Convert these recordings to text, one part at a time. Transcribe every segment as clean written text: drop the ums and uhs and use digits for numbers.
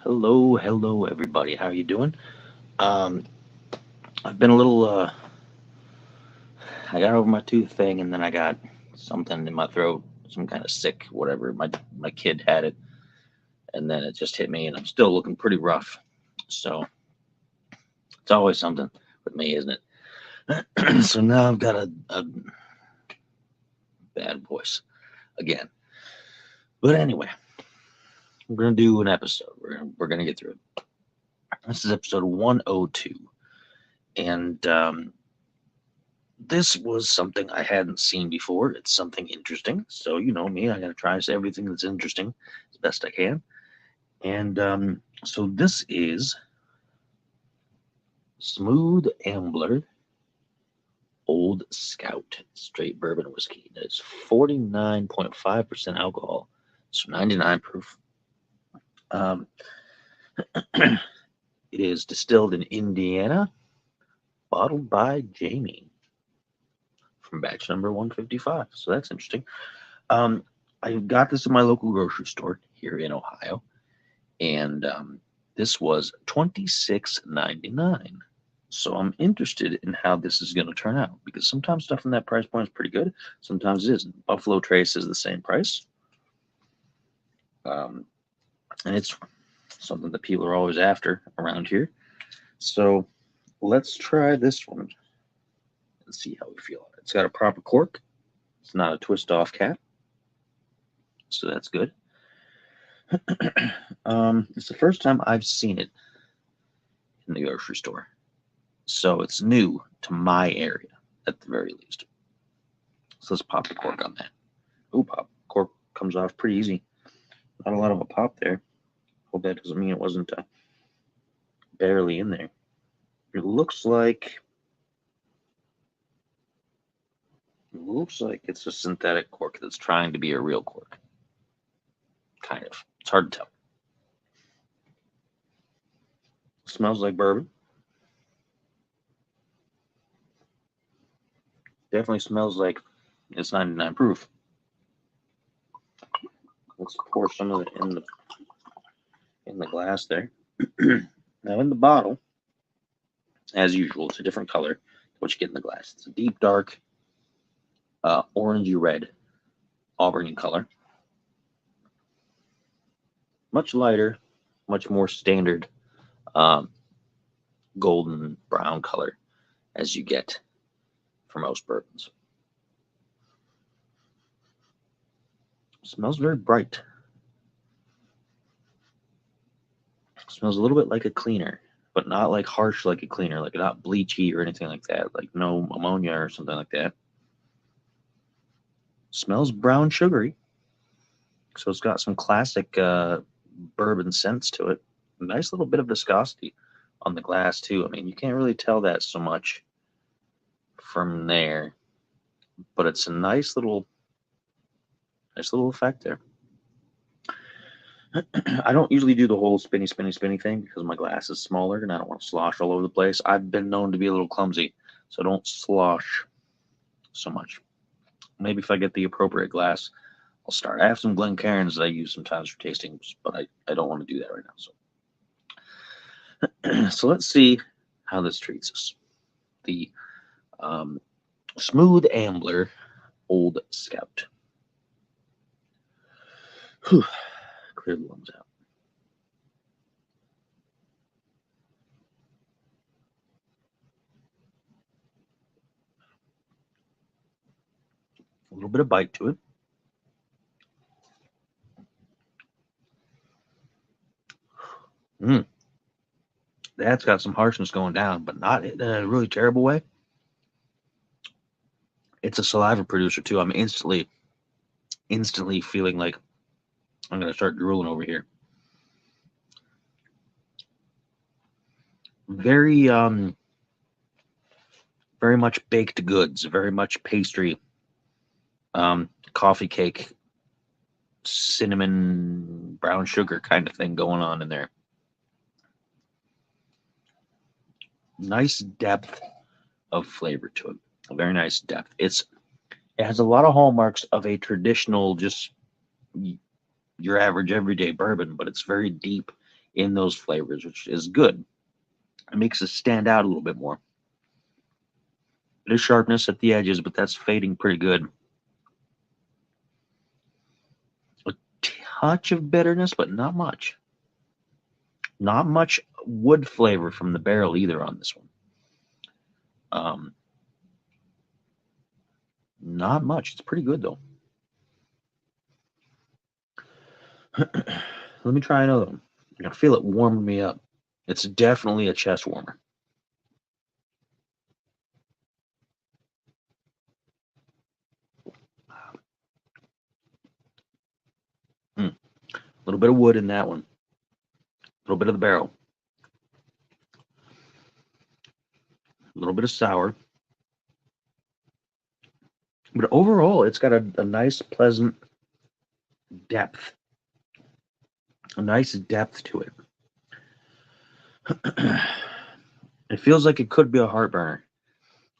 Hello, everybody. How you doing? Um, I've been a little. I got over my tooth thing, and then I got something in my throat, some kind of sick, whatever. My kid had it, and then it just hit me, and I'm still looking pretty rough. So it's always something with me, isn't it? So now I've got a bad voice again. But anyway, we're gonna do an episode. We're gonna get through it. This is episode 102, and this was something I hadn't seen before. It's something interesting. So, you know me, I got to try everything that's interesting as best I can. And so, this is Smooth Ambler Old Scout Straight Bourbon Whiskey. It's 49.5% alcohol, so 99 proof. Um, it is distilled in Indiana, bottled by Jamie from batch number 155. So, that's interesting. Um, I got this in my local grocery store here in Ohio, and this was $26.99. So I'm interested in how this is going to turn out because sometimes stuff in that price point is pretty good, sometimes it isn't. Buffalo Trace is the same price, um, and it's something that people are always after around here. So let's try this one and see how we feel. It's got a proper cork. It's not a twist off cap, so that's good. It's the first time I've seen it in the grocery store, so it's new to my area at the very least. So let's pop the cork on that. Ooh, pop cork comes off pretty easy. Not a lot of a pop there. Hope that doesn't mean it wasn't barely in there. It looks like it's a synthetic cork that's trying to be a real cork. Kind of. It's hard to tell. Smells like bourbon. Definitely smells like it's 99 proof. Let's pour some of it in the glass there. Now in the bottle, as usual, it's a different color to what you get in the glass. It's a deep dark orangey red, auburn in color. Much lighter, much more standard um, golden brown color as you get for most bourbons. Smells very bright. Smells a little bit like a cleaner, but not like harsh like a cleaner, like not bleachy or anything like that, like no ammonia or something like that. Smells brown sugary, so it's got some classic bourbon scents to it. A nice little bit of viscosity on the glass too. I mean, you can't really tell that so much from there, but it's a nice little effect there. I don't usually do the whole spinny, spinny, spinny thing because my glass is smaller and I don't want to slosh all over the place. I've been known to be a little clumsy, so don't slosh so much. Maybe if I get the appropriate glass, I'll start. I have some Glencairns that I use sometimes for tastings, but I don't want to do that right now. So let's see how this treats us. The um, Smooth Ambler Old Scout. Whew, clear the lungs out. A little bit of bite to it. Mm, that's got some harshness going down, but not in a really terrible way. It's a saliva producer too. I'm instantly feeling like I'm gonna start drooling over here. Very very much baked goods, very much pastry, coffee cake, cinnamon, brown sugar kind of thing going on in there. Nice depth of flavor to it. A very nice depth. It has a lot of hallmarks of a traditional, just your average everyday bourbon, but it's very deep in those flavors, which is good. It makes it stand out a little bit more. There's sharpness at the edges, but that's fading pretty good. A touch of bitterness, but not much. Not much wood flavor from the barrel either on this one. Not much. It's pretty good though. Let me try another one. I can feel it warming me up. It's definitely a chest warmer. A little bit of wood in that one. A little bit of the barrel. A little bit of sour. But overall, it's got a nice, pleasant depth. A nice depth to it. It feels like it could be a heartburner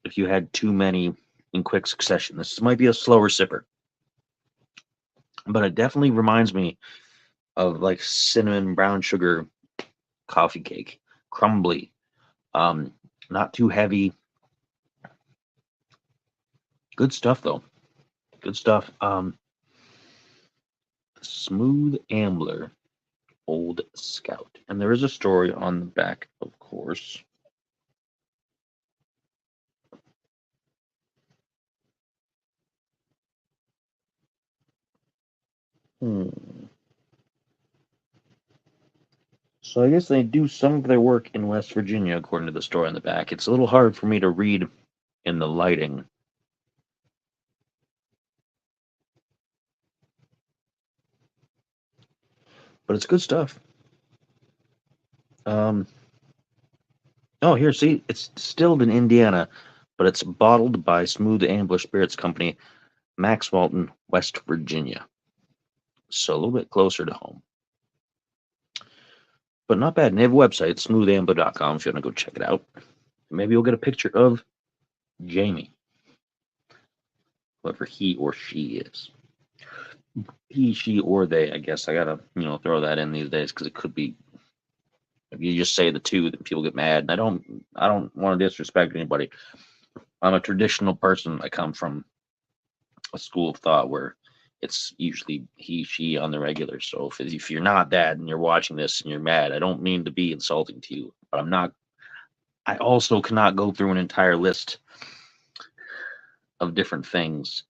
if you had too many in quick succession. This might be a slower sipper. But it definitely reminds me of like cinnamon brown sugar coffee cake. Crumbly. Not too heavy. Good stuff though. Good stuff. Smooth Ambler Old Scout. And there is a story on the back, of course. So I guess they do some of their work in West Virginia, according to the story on the back. It's a little hard for me to read in the lighting. But it's good stuff. Oh, here, see, it's distilled in Indiana, but it's bottled by Smooth Ambler Spirits Company, Max Walton, West Virginia. So a little bit closer to home. But not bad. And they have a website, smoothambler.com, if you want to go check it out. Maybe you'll get a picture of Jamie, whoever he or she is. He, she, or they, I guess. I gotta, throw that in these days because it could be. If you just say the two, then people get mad. And I don't want to disrespect anybody. I'm a traditional person. I come from a school of thought where it's usually he, she on the regular. So if you're not that and you're watching this and you're mad, I don't mean to be insulting to you, but I'm not. I also cannot go through an entire list of different things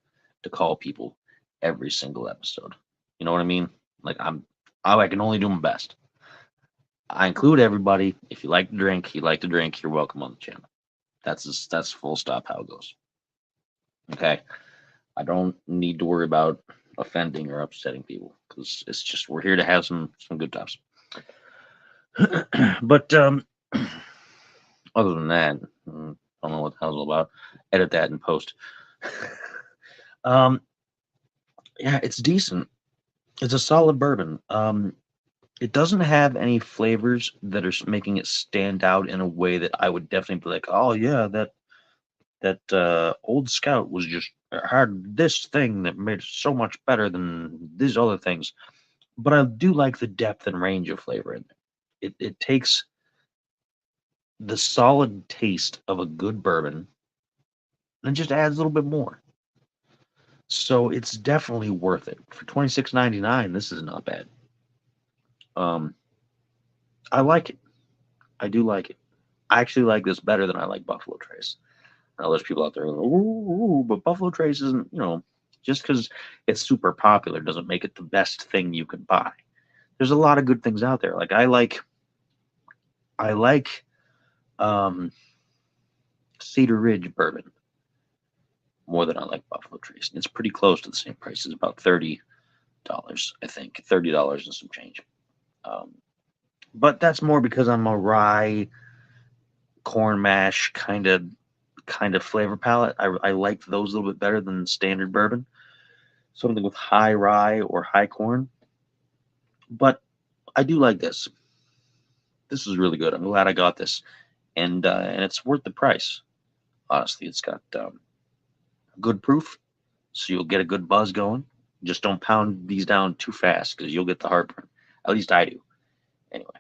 to call people every single episode. You know what I mean? Like I can only do my best. I include everybody. If you like to drink, you're welcome on the channel. That's full stop how it goes. Okay. I don't need to worry about offending or upsetting people because it's just we're here to have some good times. But other than that, I don't know what the hell's all about. Edit that in post. Yeah, it's decent. It's a solid bourbon. It doesn't have any flavors that are making it stand out in a way that I would definitely be like, oh yeah, that Old Scout was just had this thing that made it so much better than these other things. But I do like the depth and range of flavor in there. It takes the solid taste of a good bourbon and just adds a little bit more. So it's definitely worth it. For $26.99, this is not bad. I like it. I do like it. I actually like this better than I like Buffalo Trace. Now there's people out there who go, ooh, but Buffalo Trace isn't, just because it's super popular doesn't make it the best thing you can buy. There's a lot of good things out there. Like I like Cedar Ridge bourbon more than I like Buffalo Trace. It's pretty close to the same price. It's about $30, I think. $30 and some change. But that's more because I'm a rye corn mash kind of flavor palette. I like those a little bit better than standard bourbon. Something with high rye or high corn. But I do like this. This is really good. I'm glad I got this, and it's worth the price. Honestly, it's got good proof, so you'll get a good buzz going. Just don't pound these down too fast because you'll get the heartburn. At least I do. Anyway,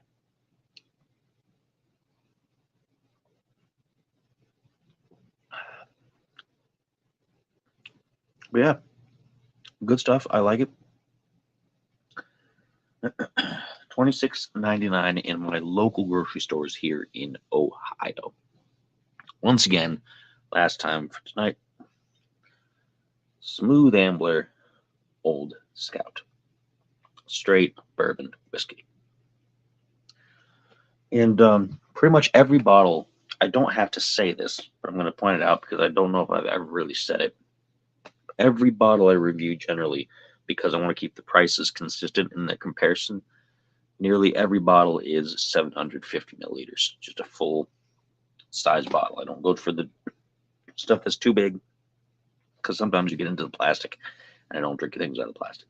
But yeah, good stuff. I like it. $26.99 in my local grocery stores here in Ohio. Once again, last time for tonight, Smooth Ambler Old Scout. Straight bourbon whiskey. And pretty much every bottle, I don't have to say this, but I'm going to point it out because I don't know if I've ever really said it. Every bottle I review generally, because I want to keep the prices consistent in the comparison, nearly every bottle is 750 milliliters, just a full size bottle. I don't go for the stuff that's too big, because sometimes you get into the plastic, and I don't drink things out of plastic.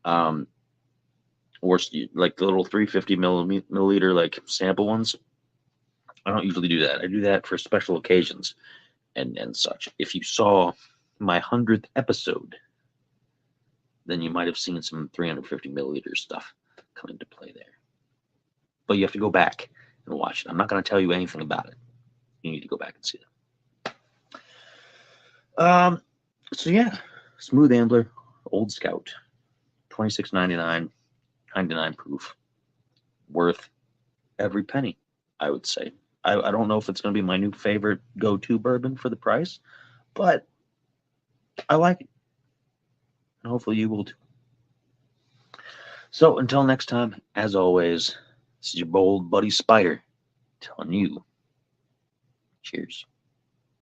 Or like the little 350 milliliter like sample ones. I don't usually do that. I do that for special occasions and such. If you saw my 100th episode, then you might have seen some 350 milliliter stuff come into play there. But you have to go back and watch it. I'm not going to tell you anything about it. You need to go back and see that. So yeah, Smooth Ambler, Old Scout, $26.99, 99 proof, worth every penny, I would say. I don't know if it's going to be my new favorite go-to bourbon for the price, but I like it. And hopefully you will too. So until next time, as always, this is your bold buddy Spider telling you cheers.